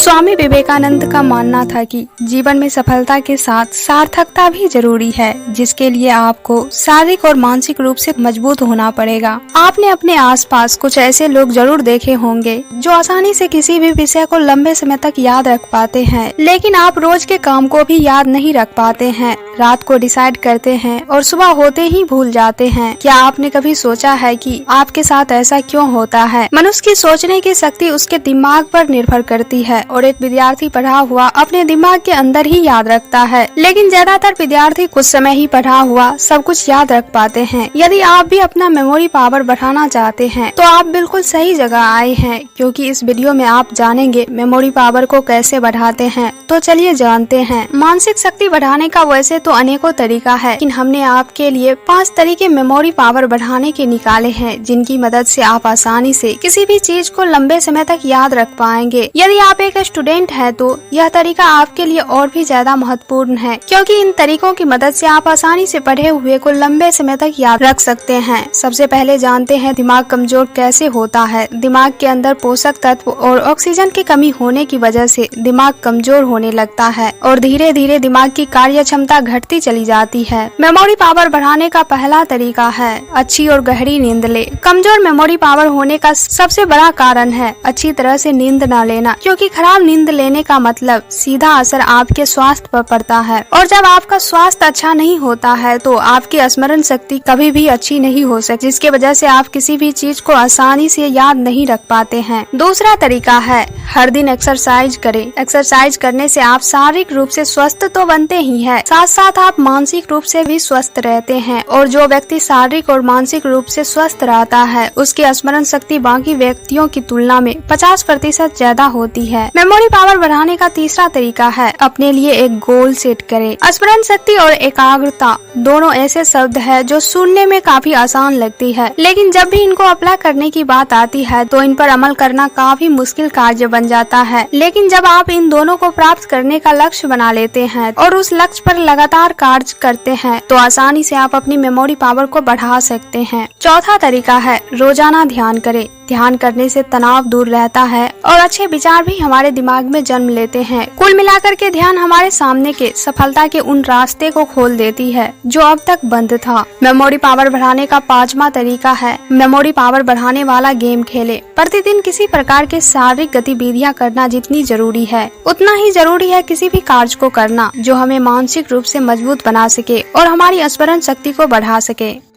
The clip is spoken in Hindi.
स्वामी विवेकानंद का मानना था कि जीवन में सफलता के साथ सार्थकता भी जरूरी है, जिसके लिए आपको शारीरिक और मानसिक रूप से मजबूत होना पड़ेगा। आपने अपने आसपास कुछ ऐसे लोग जरूर देखे होंगे जो आसानी से किसी भी विषय को लंबे समय तक याद रख पाते हैं, लेकिन आप रोज के काम को भी याद नहीं रख पाते हैं। रात को डिसाइड करते हैं और सुबह होते ही भूल जाते हैं। क्या आपने कभी सोचा है कि आपके साथ ऐसा क्यों होता है? मनुष्य की सोचने की शक्ति उसके दिमाग पर निर्भर करती है और एक विद्यार्थी पढ़ा हुआ अपने दिमाग के अंदर ही याद रखता है, लेकिन ज्यादातर विद्यार्थी कुछ समय ही पढ़ा हुआ सब कुछ याद रख पाते हैं। यदि आप भी अपना मेमोरी पावर बढ़ाना चाहते हैं तो आप बिल्कुल सही जगह आए हैं, क्योंकि इस वीडियो में आप जानेंगे मेमोरी पावर को कैसे बढ़ाते हैं। तो चलिए जानते हैं। मानसिक शक्ति बढ़ाने का वैसे तो अनेकों तरीका है, लेकिन हमने आपके लिए 5 तरीके मेमोरी पावर बढ़ाने के निकाले हैं, जिनकी मदद से आप आसानी से किसी भी चीज को लंबे समय तक याद रख पाएंगे। यदि आप एक स्टूडेंट है तो यह तरीका आपके लिए और भी ज्यादा महत्वपूर्ण है, क्योंकि इन तरीकों की मदद से आप आसानी से पढ़े हुए को लंबे समय तक याद रख सकते हैं। सबसे पहले जानते हैं दिमाग कमजोर कैसे होता है। दिमाग के अंदर पोषक तत्व और ऑक्सीजन की कमी होने की वजह से दिमाग कमजोर होने लगता है और धीरे धीरे दिमाग की कार्य क्षमता घटती चली जाती है। मेमोरी पावर बढ़ाने का पहला तरीका है अच्छी और गहरी नींद ले। कमजोर मेमोरी पावर होने का सबसे बड़ा कारण है अच्छी तरह से नींद न लेना, क्योंकि खराब नींद लेने का मतलब सीधा असर आपके स्वास्थ्य पर पड़ता है, और जब आपका स्वास्थ्य अच्छा नहीं होता है तो आपकी स्मरण शक्ति कभी भी अच्छी नहीं हो सकती, जिसके वजह से आप किसी भी चीज को आसानी से याद नहीं रख पाते हैं। दूसरा तरीका है हर दिन एक्सरसाइज करें। एक्सरसाइज करने से आप शारीरिक रूप से स्वस्थ तो बनते ही हैं, साथ साथ आप मानसिक रूप से भी स्वस्थ रहते हैं, और जो व्यक्ति शारीरिक और मानसिक रूप से स्वस्थ रहता है उसकी स्मरण शक्ति बाकी व्यक्तियों की तुलना में 50% ज्यादा होती है। मेमोरी पावर बढ़ाने का तीसरा तरीका है अपने लिए एक गोल सेट करें। स्मरण शक्ति और एकाग्रता दोनों ऐसे शब्द है जो सुनने में काफी आसान लगती है, लेकिन जब भी इनको अप्लाई करने की बात आती है तो इन पर अमल करना काफी मुश्किल कार्य बन जाता है। लेकिन जब आप इन दोनों को प्राप्त करने का लक्ष्य बना लेते हैं और उस लक्ष्य पर लगातार कार्य करते हैं तो आसानी से आप अपनी मेमोरी पावर को बढ़ा सकते हैं। चौथा तरीका है रोजाना ध्यान करें। ध्यान करने से तनाव दूर रहता है और अच्छे विचार भी हमारे दिमाग में जन्म लेते हैं। कुल मिलाकर के ध्यान हमारे सामने के सफलता के उन रास्ते को खोल देती है जो अब तक बंद था। मेमोरी पावर बढ़ाने का 5वां तरीका है मेमोरी पावर बढ़ाने वाला गेम खेले। प्रतिदिन किसी प्रकार के शारीरिक गतिविधियां करना जितनी जरूरी है उतना ही जरूरी है किसी भी कार्य को करना जो हमें मानसिक रूप से मजबूत बना सके और हमारी स्मरण शक्ति को बढ़ा सके।